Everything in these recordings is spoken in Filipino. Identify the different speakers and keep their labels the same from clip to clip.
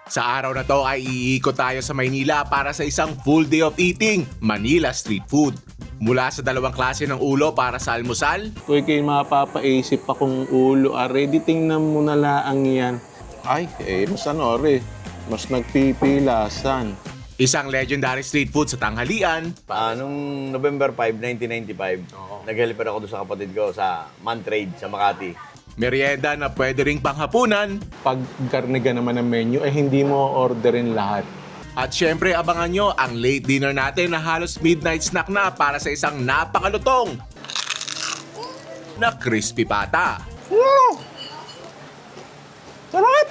Speaker 1: Sa araw na to ay iikot tayo sa Maynila para sa isang full day of eating, Manila Street Food. Mula sa dalawang klase ng ulo para sa almusal,
Speaker 2: Uy, kayo mapapaisip akong ulo. Ready, tingnan mo na laang yan. Ay, mas mas nagpipilasan.
Speaker 1: isang legendary street food sa tanghalian,
Speaker 3: Noong November 5, 1995, nag-helper ako doon sa kapatid ko sa Mantrade sa Makati.
Speaker 1: merienda na pwede ring panghapunan,
Speaker 2: Pag karniga naman ng menu, hindi mo orderin lahat.
Speaker 1: at syempre abangan nyo ang late dinner natin na halos midnight snack na para sa isang napakalutong na crispy pata.
Speaker 2: Sarap!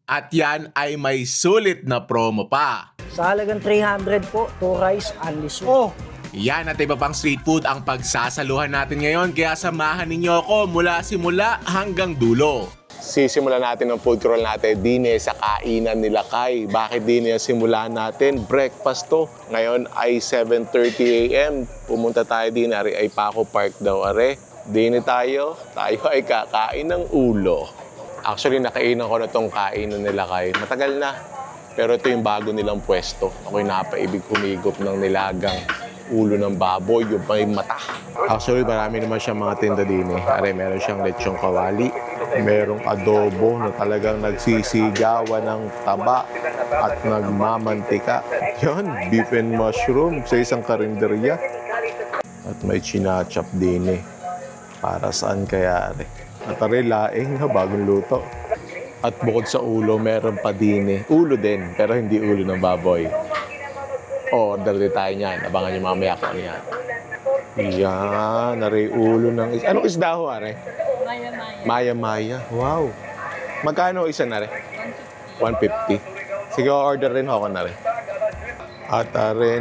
Speaker 1: At yan ay may sulit na promo pa.
Speaker 4: Sa halagang 300 po, 2 rice, only soup.
Speaker 2: Oh,
Speaker 1: Yan at iba pang street food ang pagsasaluhan natin ngayon, kaya samahan ninyo ako mula simula hanggang dulo.
Speaker 2: sisimulan natin ang food crawl natin din sa kainan nila Kai. Bakit din simulan natin? Breakfast to. Ngayon ay 7:30 a.m. Pumunta tayo din, ay Paco Park daw, Dini tayo ay kakain ng ulo. Actually, nakainan ko na tong kainan nila Kai. Matagal na. Pero ito yung bago nilang pwesto. Ako'y napaibig humigop ng nilagang ulo ng baboy, yung may mata. Actually, marami naman siyang mga tinda din. Meron siyang lechong kawali. Merong adobo na talagang nagsisigawan ng taba at nagmamantika. Yun, beef and mushroom sa isang karinderya. At may chinachap din Para saan kaya At laing bagong luto. At bukod sa ulo, meron pa din ulo din, pero hindi ulo ng baboy. Order din tayo niyan. Abangan niyo mamaya kung ano yan. Yan, ulo ng isda. Anong isda ho, Maya-maya. Maya-maya. Wow. Magkano isa na 150. Sige, order rin ako na At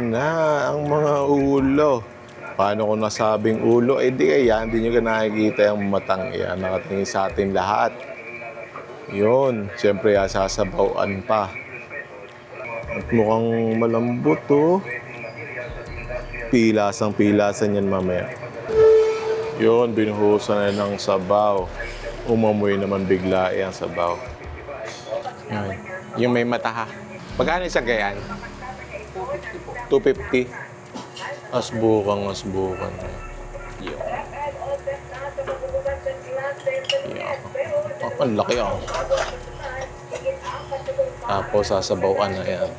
Speaker 2: na ang mga ulo. Paano ko nasabing ulo? Di kaya, hindi nyo nakikita yung matang yan. Nakatingin sa atin lahat. Yun, siyempre sasabawaan pa. At mukhang malambot Pilasang-pilasan yan mamaya. Yun, binuhusan na ng sabaw. Umamoy naman bigla ang sabaw. Yan. Yung may mata Magkano isang ganyan? 250. Asbukan. Yun. Ang laki Tapos sasabawan na yan.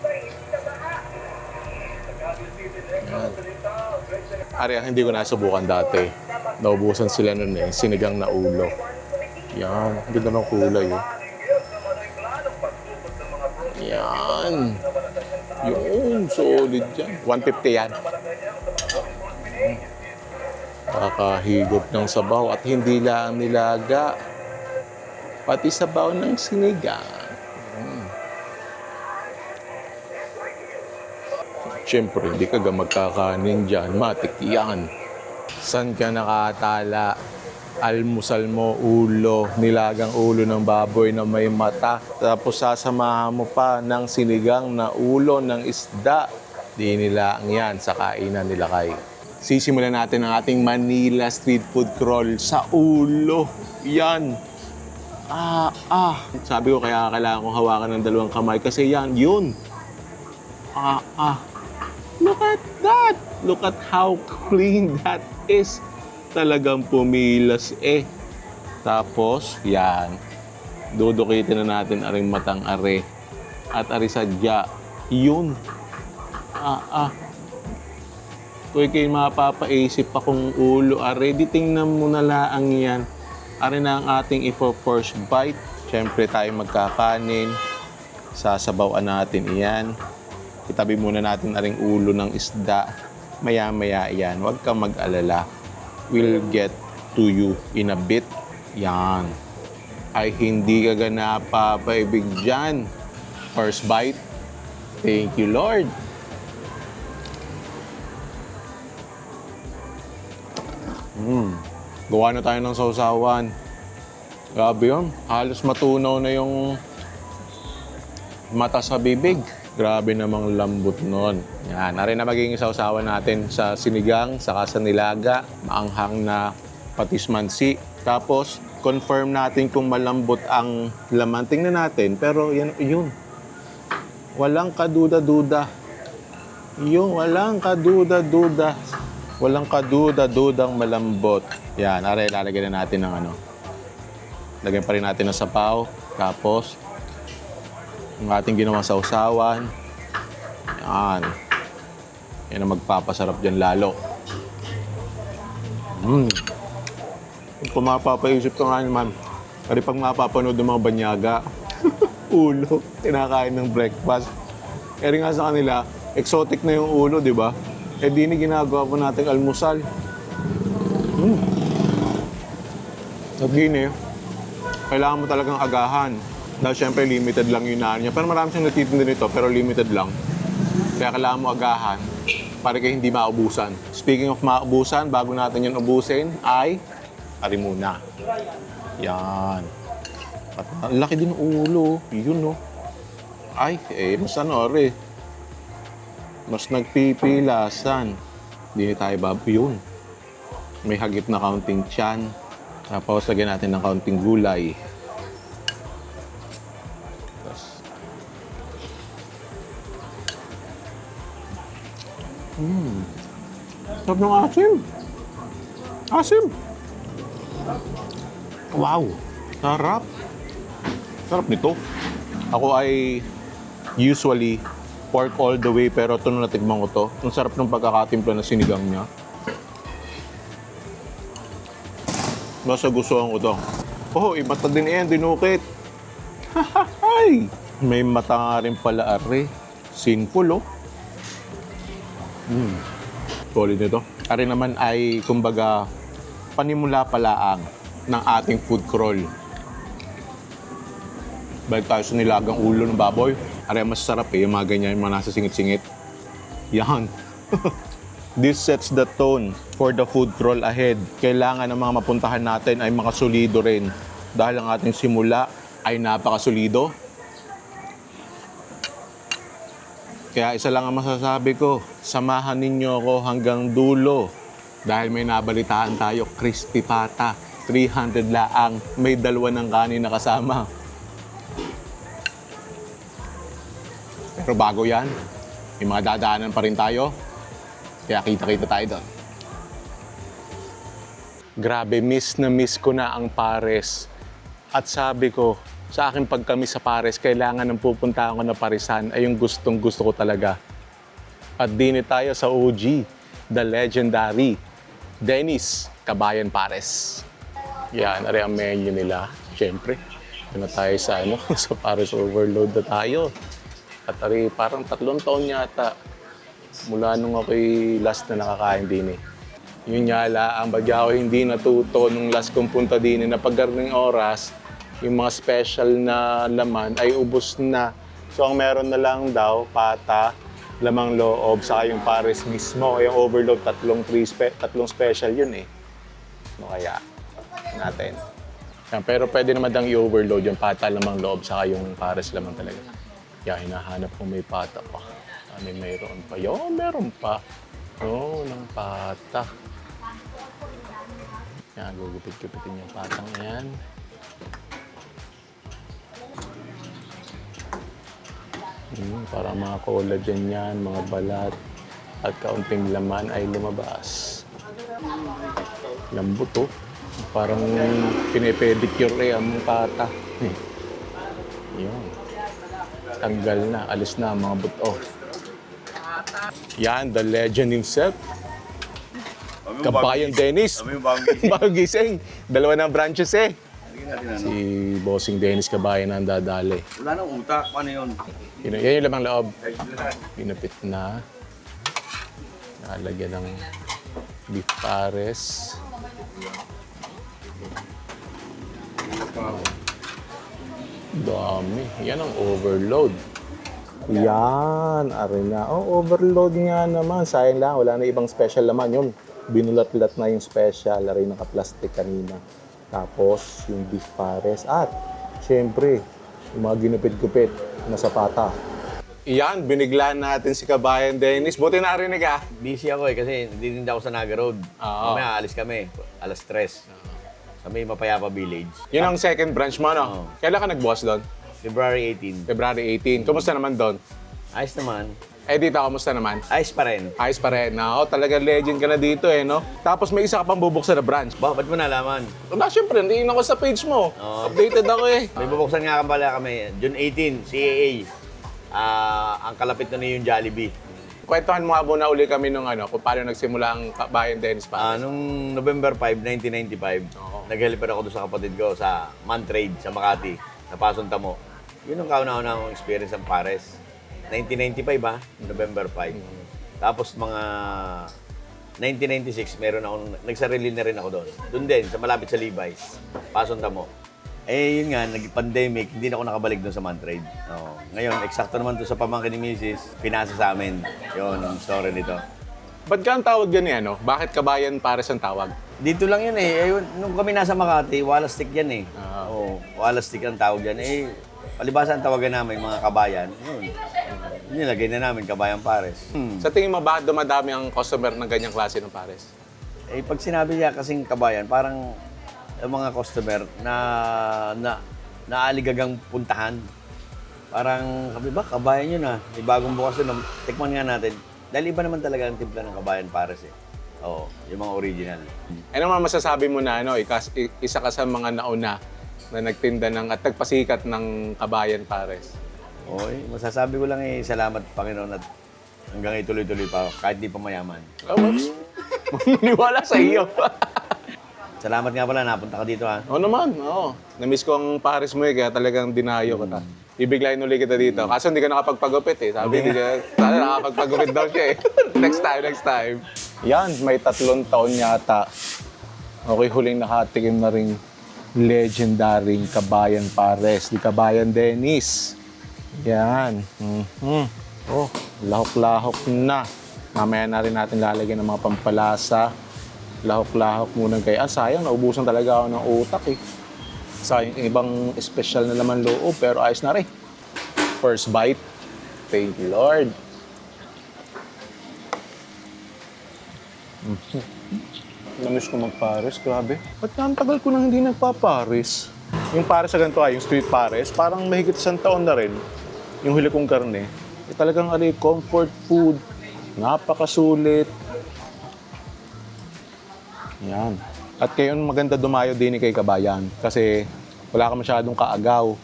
Speaker 2: Hindi ko nasubukan dati. Naubusan sila nun sinigang na ulo. Yan, ganda ng kulay Yan. Yun, solid yan. 150 yan. Kakahigop ng sabaw at hindi lang nilaga. Pati sabaw ng sinigang. Siyempre, hindi ka magkakanin dyan. Matik yan. San ka nakatala? Almusal mo, ulo, nilagang ulo ng baboy na may mata. Tapos sasamahan mo pa ng sinigang na ulo ng isda. Di nila yan sa kainan nila Kai. Sisimulan natin ang ating Manila Street Food Crawl sa ulo. Yan. Sabi ko kaya kailangan kong hawakan ng dalawang kamay kasi yun. Look at that! Look at how clean that is. Talagang pumilas Tapos, yan. Dudukitin na natin aring matang at sadya. Yun. Uy, kayo mapapaisip akong ulo. Di tingnan mo na laang yan. Na ang ating first bite. Siyempre tayo magkakanin. Sasabawan natin iyan. Itabi muna natin aring ulo ng isda. Maya-maya yan. Huwag kang mag-alala. We'll get to you in a bit. Yan. Ay hindi ka napapaibig dyan. First bite. Thank you, Lord. Gawa na tayo ng sausawan. Grabe yun. Halos matunaw na yung mata sa bibig. Grabe namang lambot nun. Yan, na magiging sausawan natin sa sinigang, saka sa nilaga, maanghang na patis mansi. Tapos, confirm natin kung malambot ang laman. Tingnan natin, pero yun. Walang kaduda-duda. Yung walang kaduda-duda. Walang kaduda-dudang malambot. Yan, are, lalagyan na natin ng ano. Lagyan pa rin natin ng sapaw. Tapos, yung ating ginawang sausawan. Yan. Yan ang magpapasarap dyan lalo. Kung mapapaisip ko nga naman, pag mapapanood ng mga banyaga, ulo, kinakain ng breakfast. Kaya nga sa kanila, exotic na yung ulo, di ba? Eh di ni ginagawa po nating almusal. At gini, kailangan mo talagang agahan. Dahil syempre limited lang yung naan niya. Pero marami siyang natitinda nito, pero limited lang. Kaya kailangan mo agahan para kayo hindi maubusan. Speaking of maubusan, bago natin yun ubusin, ay ari muna. Yan. At ang laki din ng ulo. Yun, no? Ay, mas ano, ari. Mas nagpipilasan. Hindi tayo yun. May hagip na kaunting tiyan. Tapos, lagyan natin ng kaunting gulay. Sarap ng asim. Asim. Wow. Sarap. Sarap nito. Ako ay usually pork all the way, pero ito nung natikman ko to. Ang sarap ng pagkakatimpla na sinigang niya. Basta gustuhan ko to. Oh, imata din yan, dinukit. Hay! May mata nga rin pala, are. Sinful, oh. Solid nito. Ari naman ay, kumbaga, panimula palaang ng ating food crawl. Balik tayo sa nilagang ulo ng baboy. Ari, mas sarap eh, yung mga ganyan, yung mga nasa singit-singit. Yan. This sets the tone for the food crawl ahead. Kailangan ng mga mapuntahan natin ay makasulido rin. Dahil ang ating simula ay napakasulido. Kaya isa lang ang masasabi ko, samahan ninyo ako hanggang dulo. Dahil may nabalitaan tayo, crispy pata. 300 laang, may dalawa ng kanin na kasama. Pero bago yan, may mga dadaanan pa rin tayo. Kaya kita-kita tayo doon. Grabe, miss na miss ko na ang Pares. At sabi ko, sa aking pagkamis sa Pares, kailangan ng pupuntahan ko na Parisan ay yung gustong-gusto ko talaga. At dini tayo sa OG, the legendary Dennis Kabayan Pares. Yan, ari ang menu nila. Siyempre, na tayo sa, sa Pares Overload na tayo. At ari, parang 3 taon yata mula nung ako'y last na nakakain din eh. Yun nga ang bagya ko hindi natuto nung last kong punta din na pagdating oras, yung mga special na laman ay ubos na. So ang meron na lang daw, pata, lamang loob, saka yung Pares mismo. Yung overload, tatlong special yun eh. No kaya, natin. Pero pwede naman dang i-overload yung pata, lamang loob, saka yung Pares lamang talaga. Kaya hinahanap ko may pata pa. Mayroon pa. Meron pa. Ng pata. Yan, gugupit-gupitin yung patang yan. Para mga collagen yan, mga balat, at kaunting laman ay lumabas. Lambot oh. Parang pinipedicure ang pata. Yun. Tanggal na, alis na ang mga buto. Yan, the legend himself. Kabayan Dennis. Bagong gising. 2 ng branches eh. Si Bossing Dennis Kabayan ang dadali.
Speaker 3: Wala nang utak. Ano yun?
Speaker 2: Yan yung lamang loob. Pinupit na. Nakalagyan ng beef pares. Dami. Yan ang overload. Yan, arena. Oh, overload nga naman. Sayang lang, wala na ibang special naman yun. Binulat-lat na yung special, aray naka-plastic kanina. Tapos, yung beef pares. At, syempre, yung mga ginupit-gupit na sapata. Yan, biniglaan natin si Kabayan Dennis. Buti narinig ah.
Speaker 3: Busy ako eh, kasi hindi ako sa Naga Road. Mamaya alis kami, alas 3. Sa may Mapayapa Village.
Speaker 2: Yun ang second branch mo, no?
Speaker 3: Oo.
Speaker 2: Kailan ka nagbukas doon?
Speaker 3: February 18.
Speaker 2: February 18. Kumusta naman doon?
Speaker 3: Ayos naman.
Speaker 2: Eh dito, kamusta naman?
Speaker 3: Ayos pa rin.
Speaker 2: Ayos pa rin. No? Talagang legend ka na dito eh, no? Tapos may isa ka pang bubuksan na branch.
Speaker 3: Ba't mo nalaman?
Speaker 2: Wala, syempre, hindi ako sa page mo.
Speaker 3: Oo.
Speaker 2: Updated ako eh.
Speaker 3: May bubuksan nga pala kami. June 18, CAA. Ang kalapit na yung Jollibee.
Speaker 2: Kwentuhan mo nga muna uli kami nung ano, kung paano nagsimula ang Bayan Dennis pa.
Speaker 3: Nung November 5, 1995, nag-helper ako doon sa kapatid ko sa Mantrade sa Makati, sa Pasong Tamo. Yun ang kauna-una akong experience ng Pares. 1995 November 5. Tapos mga 1996, meron akong, nagsarili na rin ako doon. Doon din, sa malapit sa Levi's, Pasong Tamo. Eh, yun nga, nag-pandemic, hindi na ako nakabalik doon sa Mantrade. Ngayon, eksakto naman to sa pamangkin ni Mrs. Pinasa sa amin. Yun, ang story nito.
Speaker 2: Ba't ka ang tawag yan eh, ano? Bakit Kabayan Pares ang tawag?
Speaker 3: Dito lang yun eh. Ayun, nung kami nasa Makati, Walastik yan eh.
Speaker 2: Ah.
Speaker 3: Oo, Walastik ang tawag yan. Eh, palibasa ang tawagan namin, mga kabayan. Yun. Nilagay na namin, Kabayan Pares.
Speaker 2: Sa tingin mo, bakit dumadami ang customer ng ganyang klase ng Pares?
Speaker 3: Eh, pag sinabi niya kasing kabayan, parang yung mga customer na naaligagang puntahan. Parang, sabi ba, kabayan yun ah. May bagong bukas yun. Tikman nga natin. Dahil iba naman talaga ang timpla ng Kabayan Pares eh. Oo, yung mga original.
Speaker 2: Ano naman masasabi mo na ano, isa ka sa mga nauna na nagtinda ng at nagpasikat ng Kabayan Pares?
Speaker 3: Okay, masasabi ko lang eh, salamat Panginoon at hanggang ituloy-tuloy pa kahit di pa mayaman.
Speaker 2: Oh, whoops. Maniwala sa iyo.
Speaker 3: Salamat nga pala, napunta ka dito ha.
Speaker 2: Oo naman, oo. Na-miss ko ang Pares mo eh, kaya talagang dinayo ko ta. Ibiglayin uli kita dito. Kaso hindi ka nakapagpagupit eh. Sabi, hindi ka, sana nakapagpagupit daw siya eh. Next time. Yan, may 3 taon yata. Okay, huling nakatikim na rin legendaring Kabayan Pares, di Kabayan Dennis. Yan. Oh, lahok-lahok na. Mamaya na rin natin lalagyan ng mga pampalasa. Lahok-lahok muna kay sayang, naubusan talaga ako ng utak eh. Sayang ibang special na naman loob, pero ayos na rin. First bite. Thank you, Lord. Namiss ko mag-Pares, grabe. Ba't nga ang tagal ko nang hindi nagpa-Pares? Yung Pares sa ganito yung street Pares, parang mahigit 1 taon na rin. Yung huli kong karne, talagang comfort food. Napakasulit. Yan. At kayo maganda dumayo din kay Kabayan kasi wala ka masyadong kaagaw.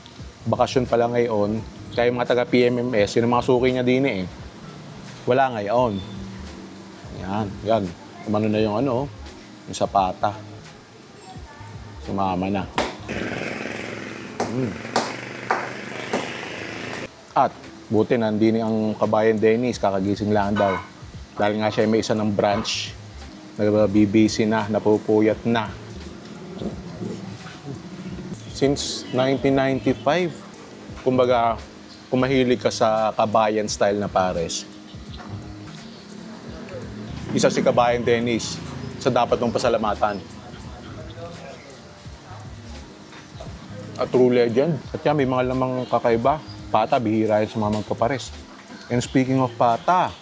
Speaker 2: Bakasyon pa lang ngayon. Kaya mga taga-PMMS, yun ang mga suki niya din eh. Wala ngayon. Yan. Kumano na yung yung sapata. Sumama na. At buti nandini ang Kabayan Dennis, kakagising lang daw. Dahil nga siya may isa ng branch. Nagbibisi na, napupuyat na. Since 1995, kumbaga, kung mahilig ka sa Kabayan style na Pares, isa si Kabayan Dennis sa dapat mong pasalamatan. A true legend. At yan, may mga lamang kakaiba. Pata, bihira yun sa mga magpapares. And speaking of pata,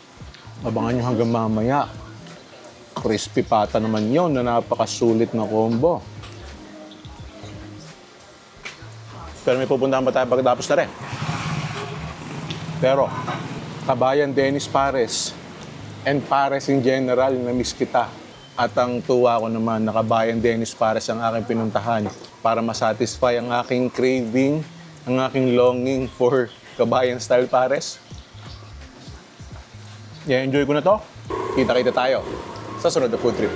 Speaker 2: abangan nyo hanggang mamaya. Crispy pata naman yun na napakasulit na combo. Pero may pupuntahan pa tayo pagkatapos na rin. Pero, Kabayan Dennis Pares and Pares in general, na-miss kita. At ang tuwa ko naman na Kabayan Dennis Pares ang aking pinuntahan para masatisfy ang aking craving, ang aking longing for Kabayan style Pares. Yeah, enjoy ko na to. Kita-kita tayo sa sunod na food trip.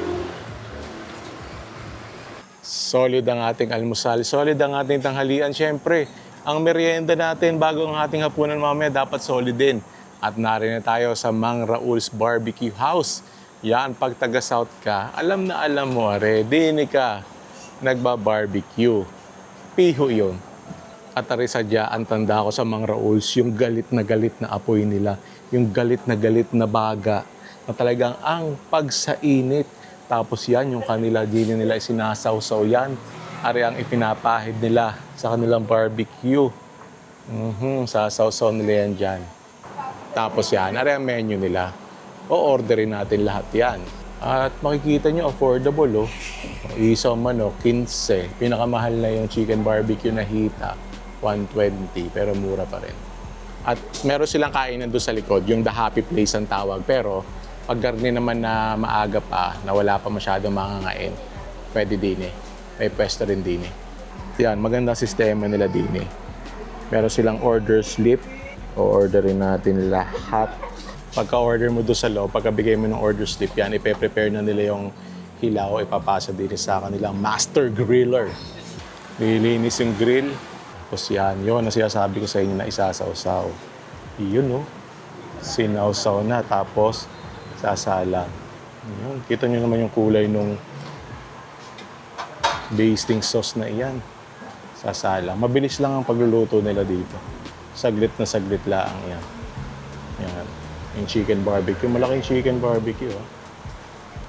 Speaker 2: Solid ang ating almusal, solid ang ating tanghalian. Siyempre, ang merienda natin bago ang ating hapunan mamaya dapat solid din. At narin na tayo sa Mang Raul's Barbecue House. Yan, pag taga-South ka, alam na alam mo, ready ka, nagba-barbecue. Piho yun. At arisadya, ang tanda ko sa Mang Raul's, yung galit na apoy nila, yung galit na baga, na talagang ang pagsainit. Tapos yan, yung kanila, din nila isinasawsaw yan. Ari ang ipinapahid nila sa kanilang barbecue. Sasawsaw nila yan dyan. Tapos yan, ari ang menu nila. O-orderin natin lahat yan. At makikita nyo, affordable, oh. Isaw manok, 15. Pinakamahal na yung chicken barbecue na hita, 120. Pero mura pa rin. At meron silang kainan doon sa likod, yung The Happy Place ang tawag. Pero pag garni naman na maaga pa, na wala pa masyadong mangangain, pwede din eh. May pwesto rin din eh. Yan, magandang sistema nila din eh. Meron silang order slip. O-orderin natin lahat. Pagka-order mo doon sa loob, pagkabigay mo ng order slip yan, ipe-prepare na nila yung hilaw, ipapasa din sa kanilang master griller. Nililinis yung grill. Tapos yan, yun ang sinasabi ko sa inyo na isasawsaw. Yun no. Sinawsaw na, tapos sasala. Yun. Kita nyo naman yung kulay nung basting sauce na iyan. Sasala. Mabilis lang ang pagluluto nila dito. Saglit na saglit lang yan. Yan. Yung chicken barbecue. Malaking chicken barbecue. Oh.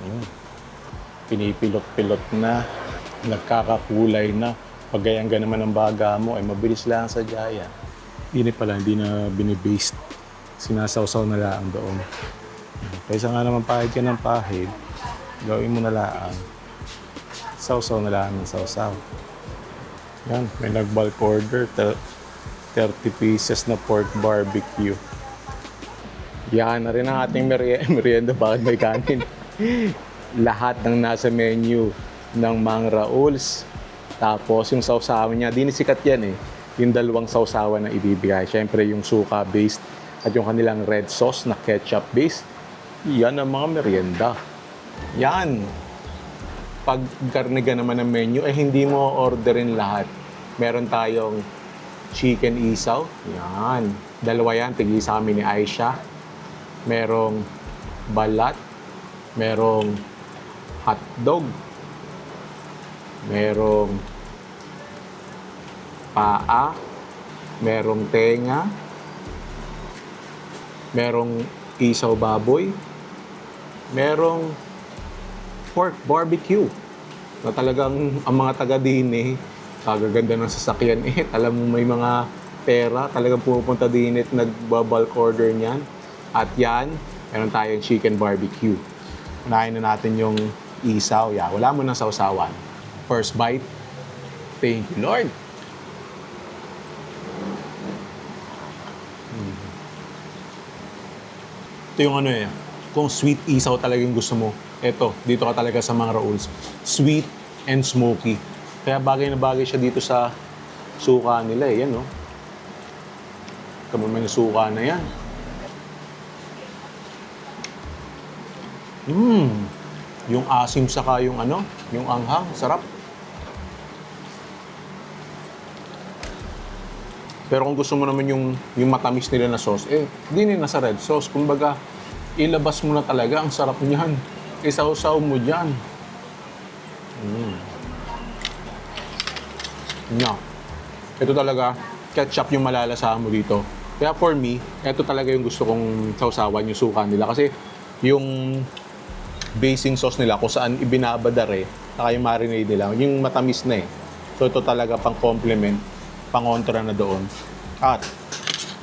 Speaker 2: Yun. Pinipilot-pilot na. Nagkakakulay na. Pag gayang naman ang baga mo, ay mabilis lang sa jaya. Hindi pala, hindi na binibaste. Sinasawsaw na lang doon. Kaysa nga naman pahid ka ng pahid, gawin mo na lang. Sawsaw na lang ng sawsaw. Yan, may nag-bulk order. 30 pieces na pork barbecue. Yan na rin ang ating merienda. Bakit may kanin? Lahat ng nasa menu ng Mang Raul's. Tapos yung sawsawan niya, di sikat yan eh. Yung dalawang sawsawan na ibibigay. Siyempre yung suka-based at yung kanilang red sauce na ketchup-based. Yan ang mga merienda. Yan. Pag karniga naman ng menu, eh hindi mo orderin lahat. Meron tayong chicken isaw. Yan. Dalawa yan. Tig-isa kami ni Aisha. Merong balat. Merong hotdog. Merong paa. Merong tenga. Merong isaw baboy. Merong pork barbecue na talagang ang mga taga din eh, kagaganda ng sasakyan eh, alam mo may mga pera, talagang pupunta din at nagbabulk order niyan. At yan, meron tayong chicken barbecue. Unahin na natin yung isaw. Yeah, wala mo ng sausawan. First bite. Thank you, Lord. Ito yung ano eh, kung sweet isaw talaga yung gusto mo, eto, dito ka talaga sa Mang Raul's. Sweet and smoky. Kaya bagay na bagay siya dito sa suka nila eh. Yan, no? Kamamay yung suka na yan. Yung asim saka yung ano, yung anghang, sarap. Pero kung gusto mo naman yung matamis nila na sauce, eh, di nila sa red sauce. Kumbaga, ilabas mo na talaga, ang sarap niyan. Isaw-saw mo dyan. Yeah. Ito talaga, ketchup yung malalasahan mo dito. Kaya for me, ito talaga yung gusto kong sausawan, yung suka nila. Kasi yung basing sauce nila, kung saan ibinabadare, saka yung marinade nila, yung matamis na eh. So ito talaga pang complement, pang kontra na doon. At,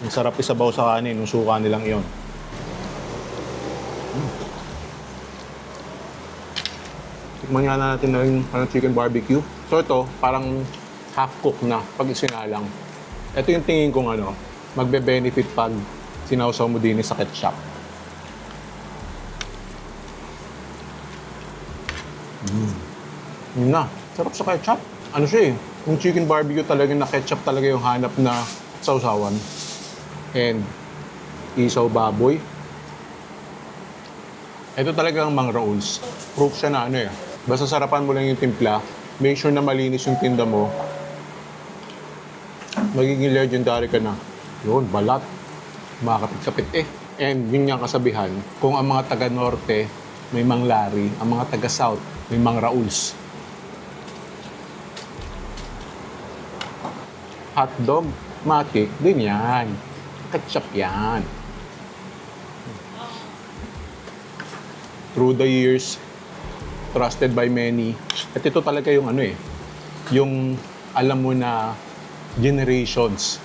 Speaker 2: ang sarap isabaw sa kanin, yung suka nilang iyon. Tikman nga natin na yung chicken barbecue. So ito, parang half-cook na pag isinalang. Ito yung tingin kong ano, magbe-benefit pag sinawsaw mo din sa ketchup. Yun na, sarap sa ketchup. Ano siya eh, yung chicken barbecue talaga na ketchup talaga yung hanap na sausawan. And isaw baboy. Ito talaga ang Mang Raul's. Proof siya na ano eh. Basta sarapan mo lang yung timpla, make sure na malinis yung tinda mo, magiging legendary ka na. Yun, balat. Makakapit-kapit eh. And yun nga kasabihan, kung ang mga taga-norte may Mang Larry, ang mga taga-south may Mang Raul's. Hotdog, matik, din yan. Ketchup yan. Through the years, trusted by many. At ito talaga yung ano eh, yung alam mo na generations.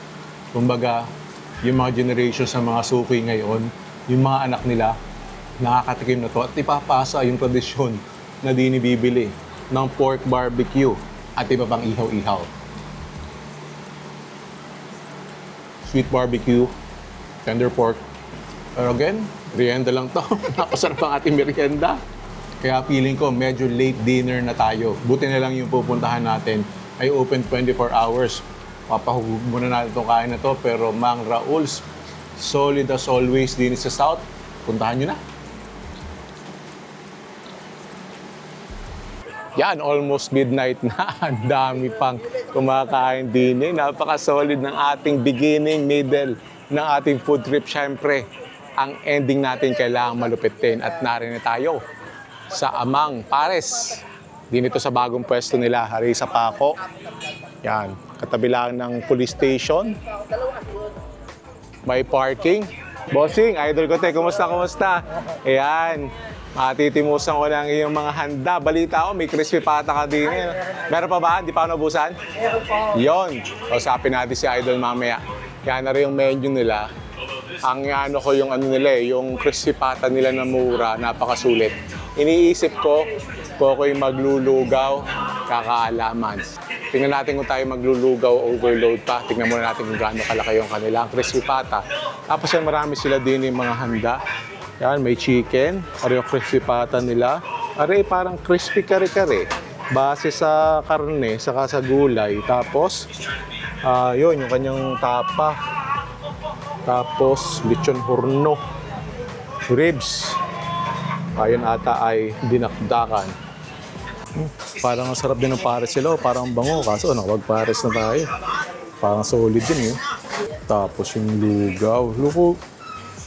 Speaker 2: Kumbaga, yung mga generations sa mga suki ngayon, yung mga anak nila, nakakatikim na to at ipapasa yung tradisyon na di nibibili ng pork barbecue at iba pang ihaw-ihaw. Sweet barbecue, tender pork. Pero again, merienda lang to. Napasarap ang ating merienda. Kaya feeling ko medyo late dinner na tayo. Buti na lang yung pupuntahan natin ay open 24 hours. Papahugog muna natin itong kain na to. Pero Mang Raul's, solid as always din sa South. Puntahan nyo na. Yan, almost midnight na. Ang dami pang kumakain din. Napaka-solid ng ating beginning, middle ng ating food trip. Siyempre, ang ending natin kailangan malupitin. At narin tayo sa Amang Pares. Din ito sa bagong pwesto nila, hari sa Paco. Yan, katabi lang ng police station. May parking. Bossing, idol ko te, kumusta? Ayan, matitimusan ko ng iyong mga handa. Balita ko, may crispy pata ka din. Meron pa ba? Hindi pa ako nabusan?
Speaker 4: Meron po.
Speaker 2: Yon, kausapin natin si idol mamaya. Yan na rin yung menu nila. Ang ano ko yung ano nila yung crispy pata nila na mura, napakasulit. Iniisip ko, ako'y maglulugaw, kakaalaman. Tingnan natin kung tayo maglulugaw, overload pa. Tingnan muna natin kung gaano kalaki yung kanilang crispy pata. Tapos yan, marami sila din yung mga handa. Yan, may chicken, ari yung crispy pata nila. Ari, parang crispy kare-kare. Base sa karne, saka sa gulay. Tapos, yun, yung kanyang tapa. Tapos, lechon horno. Ribs. Ayan ata ay dinakdakan. Parang ang sarap din ng pares sila. Parang bango. Kaso, nakapag-pares na tayo. Parang solid din eh. Tapos yung lugaw.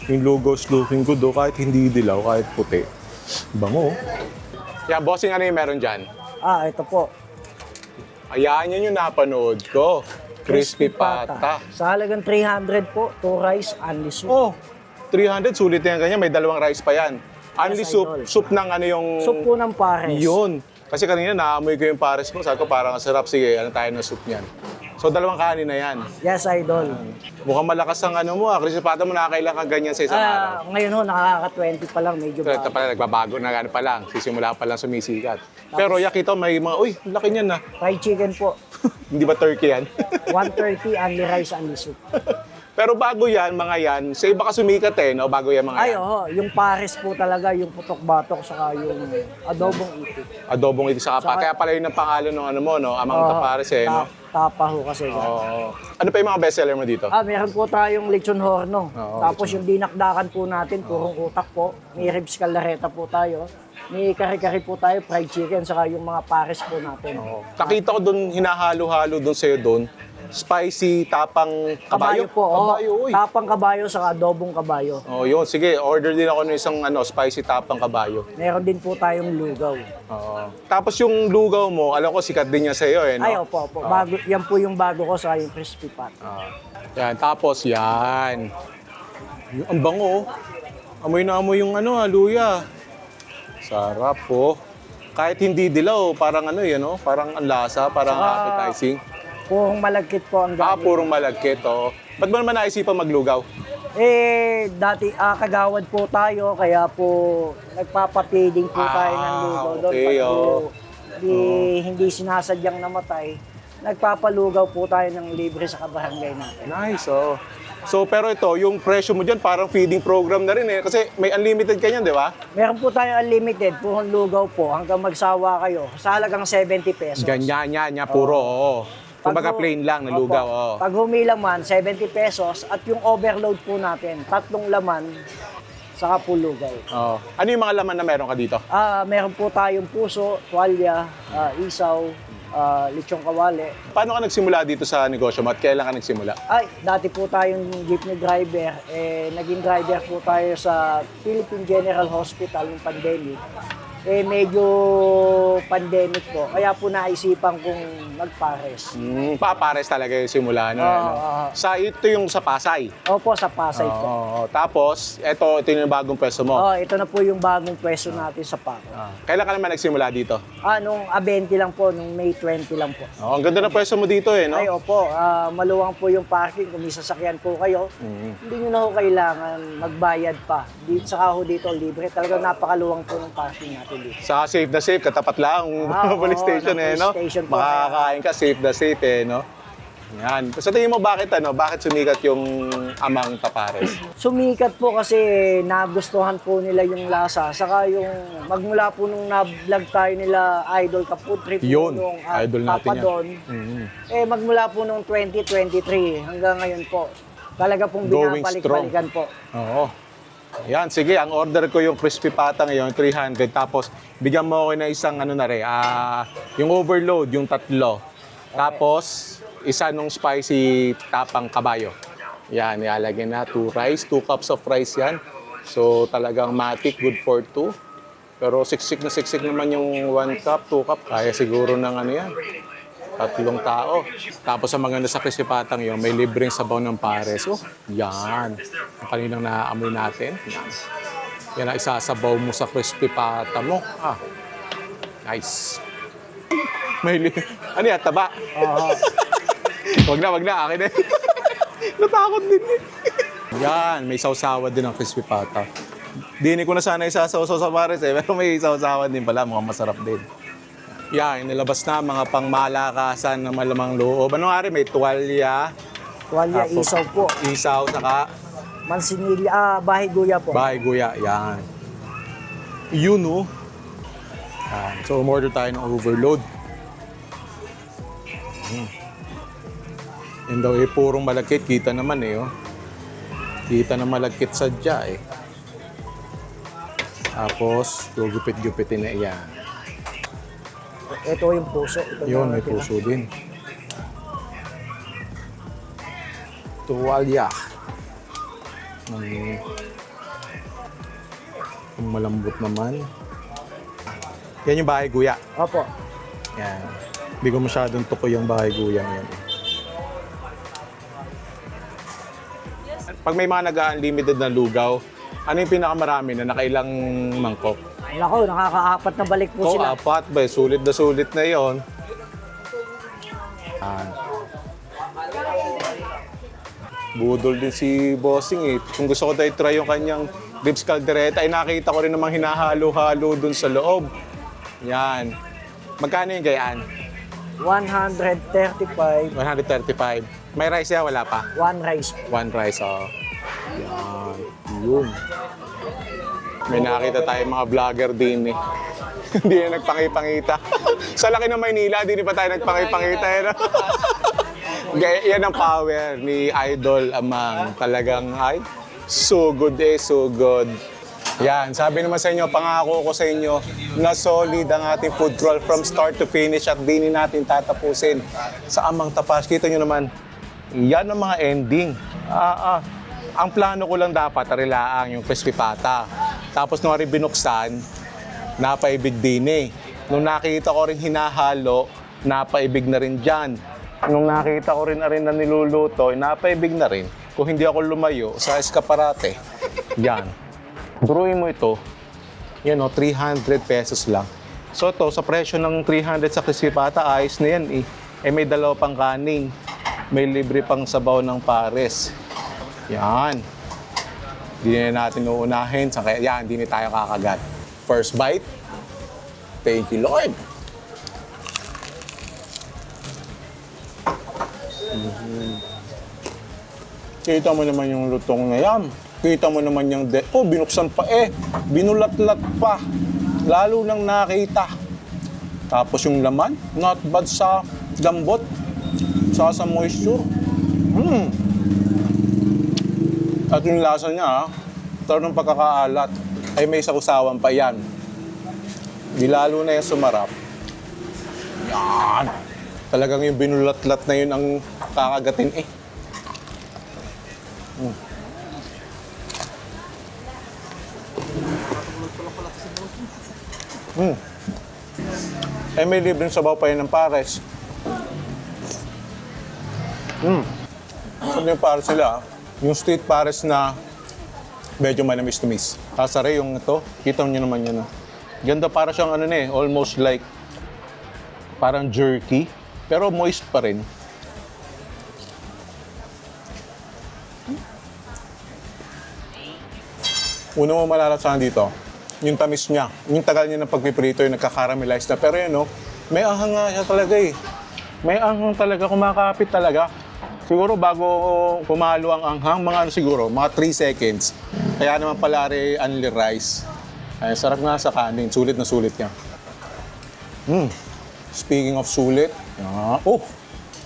Speaker 2: Yung lugos looking good kahit hindi dilaw, kahit puti. Bango. Yeah, bossing, ano yung meron dyan?
Speaker 4: Ito po.
Speaker 2: Ayan, yun yung napanood ko. Crispy pata.
Speaker 4: Sa halagang 300 po, 2 rice, only soup.
Speaker 2: Oh, 300, sulit na yan ganyan. May dalawang rice pa yan. Only
Speaker 4: Yes,
Speaker 2: soup.
Speaker 4: idol.
Speaker 2: Soup ng ano yung...
Speaker 4: Soup po ng pares.
Speaker 2: Yun. Kasi kanina naamoy ko yung pares mo. Sabi ko parang ang sarap. Sige, ano tayo ng soup niyan. So, dalawang kanin na yan.
Speaker 4: Yes, idol.
Speaker 2: Mukhang malakas ang ano mo. Crispy pata mo, nakakailangan ganyan sa isang araw.
Speaker 4: Ngayon ho, nakaka-20 pa lang, medyo
Speaker 2: So, ito
Speaker 4: bago.
Speaker 2: pala, nagbabago na gano'n pa lang. Sisimula pa lang sumisikat. Pero yakito, may mga, uy, ang laki niyan na.
Speaker 4: Fried chicken po,
Speaker 2: Hindi ba turkey yan?
Speaker 4: 130, only rice, only soup.
Speaker 2: Pero bago yan, mga yan, sa iba ka sumikat no? Bago yan, mga
Speaker 4: Ay,
Speaker 2: yan.
Speaker 4: oo, yung pares po talaga, yung putok-batok, saka yung adobong itik.
Speaker 2: Adobong ito sa kapa. Kaya pala yun ang pangalan ng ano mo, no? Amang
Speaker 4: Oo,
Speaker 2: Tapares, no?
Speaker 4: Tapa ho kasi.
Speaker 2: Oo. Ano pa yung mga bestseller mo dito?
Speaker 4: Meron po tayong lechon horno.
Speaker 2: Oo,
Speaker 4: Tapos yung dinakdakan po natin, purong utak po. May ribs caldereta po tayo. May kare-kare po tayo, fried chicken, saka yung mga pares po natin.
Speaker 2: Nakita ko doon, hinahalo-halo doon sa'yo doon. Spicy, tapang kabayo.
Speaker 4: Kabayo po, oo.
Speaker 2: Kabayo, uy.
Speaker 4: Tapang kabayo, saka adobong kabayo.
Speaker 2: Oh, yun. Sige, order din ako ng isang spicy tapang kabayo.
Speaker 4: Meron din po tayong lugaw.
Speaker 2: Oo. Tapos yung lugaw mo, alam ko sikat din yan sa'yo, no?
Speaker 4: Ay, opo. Bago, yan po yung bago ko sa yung crispy pat.
Speaker 2: Yan, tapos yan. Ang bango, amoy na amoy yung luya. Sarap po. Kahit hindi dilaw, parang parang ang lasa, parang
Speaker 4: Saka,
Speaker 2: appetizing.
Speaker 4: Purong malagkit po ang gamit.
Speaker 2: Purong malagkit, oh. Ba't mo naman naisipan maglugaw?
Speaker 4: Dati kagawad po tayo, kaya po nagpapapiding po tayo ng lugaw doon.
Speaker 2: okay,
Speaker 4: Pag po
Speaker 2: oh.
Speaker 4: hindi sinasadyang namatay, nagpapalugaw po tayo ng libre sa kabarangay natin.
Speaker 2: Nice, oh. So, pero ito, yung presyo mo dyan, parang feeding program na rin eh. Kasi may unlimited ka yan, di ba?
Speaker 4: Meron po tayo unlimited, purong lugaw po, hanggang magsawa kayo. Sa halagang 70 pesos.
Speaker 2: Ganyan, puro, oo. Kumbaga plain lang na lugaw, oo.
Speaker 4: Pag humilaman, 70 pesos. At yung overload po natin, 3 laman, saka po lugaw.
Speaker 2: Oo. Ano yung mga laman na meron ka dito?
Speaker 4: Meron po tayong puso, tuwalya, isaw, lechong kawali.
Speaker 2: Paano ka nagsimula dito sa negosyo mo at kailan ka nagsimula?
Speaker 4: Dati po tayong jeepney driver. Naging driver po tayo sa Philippine General Hospital ng pandemic. Medyo pandemic po. Kaya po naisipan kong magpares.
Speaker 2: Papares talaga yung simula, no? Sa ito yung sa Pasay.
Speaker 4: Opo, sa Pasay po.
Speaker 2: Tapos, ito yung bagong pwesto mo.
Speaker 4: Ito na po yung bagong pwesto natin sa Paco.
Speaker 2: Kailan ka naman nagsimula dito?
Speaker 4: Nung 20 lang po, nung May 20 lang po.
Speaker 2: Ang ganda ng pwesto mo dito, no?
Speaker 4: Ay, opo. Maluwang po yung parking. Kung may sasakyan po kayo, hindi nyo na ho kailangan magbayad pa. Saka ho dito libre. Talagang napakaluwang po ng parking natin dito.
Speaker 2: Sa safe na safe, katapat lang
Speaker 4: oo,
Speaker 2: police station, no?
Speaker 4: police station po.
Speaker 2: Makakakain ka, safe na safe, no? Yan. Sa tingin mo bakit sumikat yung Amang Tapares?
Speaker 4: Sumikat po kasi nagustuhan po nila yung lasa. Saka yung magmula po nung na-vlog tayo nila Idol Kaputri po
Speaker 2: Yun,
Speaker 4: nung
Speaker 2: idol natin
Speaker 4: Papa
Speaker 2: yan.
Speaker 4: Don. Magmula po nung 2023 hanggang ngayon po. Talaga pong
Speaker 2: Going
Speaker 4: binabalik-balikan po.
Speaker 2: Oo. Yan, sige. Ang order ko yung crispy pata ngayon, 300. Tapos, bigyan mo ako na isang yung overload, yung 3. Tapos, isa nung spicy tapang kabayo. Yan, ilalagay na 2 rice, 2 cups of rice yan. So, talagang matic, good for 2. Pero siksik naman yung 1 cup, 2 cup. Kaya siguro ng yan, 3 tao. Tapos ang maganda sa crispy patang yun, may libreng sabaw ng pares. Oh, yan. Ang kaninang naaamoy natin. Yan. Yan ang isasabaw mo sa crispy pata mo. Nice. Ano yan, taba? Wag na. Akin na. Natakot din eh. Yan, may sausawan din ang crispy pata. Dini ko na sana isasaw sa pares pero may sausawan din pala. Mukhang masarap din. Yan, inilabas na mga pangmalakasan ng malamang loob. Ano nga rin, may tuwalya.
Speaker 4: Tuwalya,
Speaker 2: Tapos,
Speaker 4: isaw po.
Speaker 2: Isaw, saka
Speaker 4: Mansinilya, bahay guya po.
Speaker 2: bahay guya. Yan. Yun, oh. Yan. So, umorder tayo ng overload. Yun daw, purong malagkit. Kita naman oh. Kita na malagkit sadya eh. Tapos, gugupit-gupitin na yan.
Speaker 4: Ito yung puso. Ito
Speaker 2: Yun, may puso din. Tuwalya. Ang malambot naman. Yan yung bahay guya.
Speaker 4: Opo.
Speaker 2: Yan. Hindi ko masyadong tukoy yung bahay guya yan. Pag may mga nag-unlimited na lugaw, ano yung pinakamarami na nakailang mangkok?
Speaker 4: Nako, nakaka-4 na balik po sila.
Speaker 2: 4 ba? Sulit na yon. Budol din si Bossing eh. Kung gusto ko tayo try yung kanyang ribs caldereta, ay nakita ko rin namang hinahalo-halo dun sa loob. Yan. Magkano yung gayaan?
Speaker 4: 135,
Speaker 2: 135. May rice yan? Wala pa?
Speaker 4: 1 rice.
Speaker 2: 1 rice, oh. Yan. Yun. May nakita tayong mga vlogger din eh. Hindi na nagpangipangita. Sa laki ng Maynila, hindi pa tayo nagpangipangita. Yan ang power ni Idol Amang. Talagang ay, so good so good. Yan, sabi naman sa inyo, pangako ko sa inyo na solid ang ating food crawl from start to finish at di natin tatapusin sa Amang Tapas. Kita nyo naman, yan ang mga ending. Ang plano ko lang dapat, arilaang yung crispy pata. Tapos nung binuksan, napaibig din eh. Nung nakita ko rin hinahalo, napaibig na rin dyan. Nung nakita ko rin na niluluto, napaibig na rin. Kung hindi ako lumayo sa eskaparate, yan. Duruin mo ito, yan 300 pesos lang. So to sa presyo ng 300 sa crispy pata, ayos na yan eh. May 2 pang kaning, may libre pang sabaw ng pares. Yan. Hindi na natin uunahin. Kaya yan, hindi na tayo kakagat. First bite. Thank you, Lord. Kita mo naman yung lutong na yan. Kita mo naman yung binuksan pa binulat-lat pa. Lalo nang nakita. Tapos yung laman, not bad sa lambot. Sa moisture. At yung lasa niya, ng pagkakaalat, ay may sausawan pa yan. Di lalo na yung sumarap. Yan. Talagang yung binulat-lat na yun ang kakagatin eh. May libreng sabaw pa yun ng pares. Sabi yung pares nila, yung street pares na medyo manamis-tumis. Kasari yung ito, kita nyo naman yan. Ganda para siyang almost like parang jerky, pero moist pa rin. Una mo malalasahan dito, yung tamis niya. Yung tagal niya ng pagpiprito, yung nagka-caramelize na. Pero yun, may ahanga siya talaga eh. May anghang talaga, kumakapit talaga. Siguro bago kumalo ang anghang, mga 3 seconds. Kaya naman pala rin only rice. Ay, sarap nga sa kanin, sulit na sulit niya. Speaking of sulit,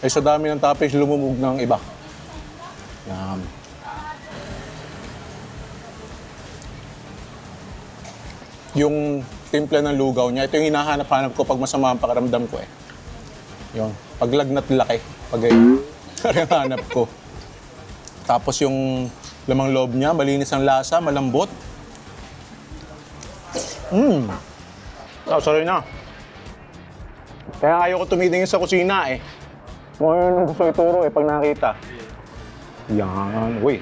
Speaker 2: ay sa dami ng toppings lumumog ng iba. Yan. Yung timpla ng lugaw niya, ito yung hinahanap-hanap ko pag masama ang pakiramdam ko eh. Yun, paglagnat laki, pag hanap ko. Tapos yung lamang loob niya, malinis ang lasa, malambot. Sorry na. Kaya ayaw ko tumitingin sa kusina eh. Ngayon gusto ituro eh pag nakita. Yan, uy.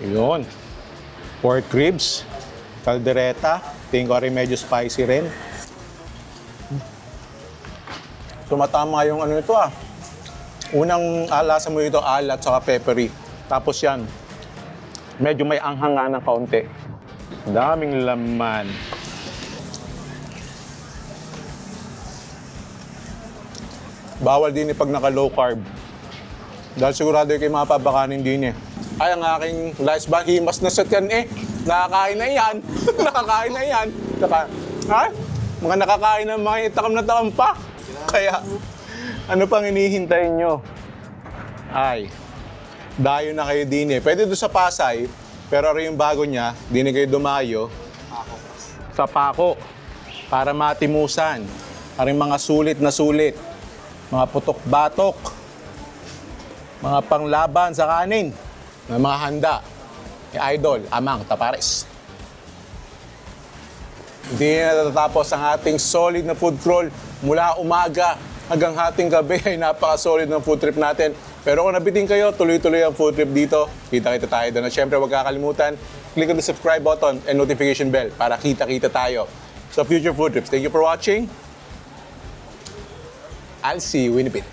Speaker 2: Yun. Pork ribs, caldereta, tingin ko rin medyo spicy rin. Tumatama yung ano ito ah. Unang alasa mo ito, alat saka peppery. Tapos yan, medyo may anghangan ng kaunti. Daming laman. Bawal din pag naka-low carb. Dahil sigurado kayo mapapakanin din eh. Ay, ang aking rice bag, himas na sa tiyan eh. Nakakain na yan. Nakakain na yan. Mga nakakain na mga itakam na takam pa. Kaya, ano pang hinihintay nyo? Ay, dayo na kayo din eh. Pwede doon sa Pasay, pero rin yung bago niya, din kayo dumayo. Sa Paco. Para matimusan. Aring mga sulit na sulit. Mga putok-batok. Mga panglaban sa kanin. Mga handa. Idol, Amang Tapares. Hindi na natatapos ang ating solid na food crawl mula umaga hanggang hating gabi ay napaka-solid ng food trip natin. Pero kung nabitin kayo, tuloy-tuloy ang food trip dito. Kita-kita tayo doon. At syempre, huwag kakalimutan, click on the subscribe button and notification bell para kita-kita tayo sa future food trips. Thank you for watching. I'll see you in a bit.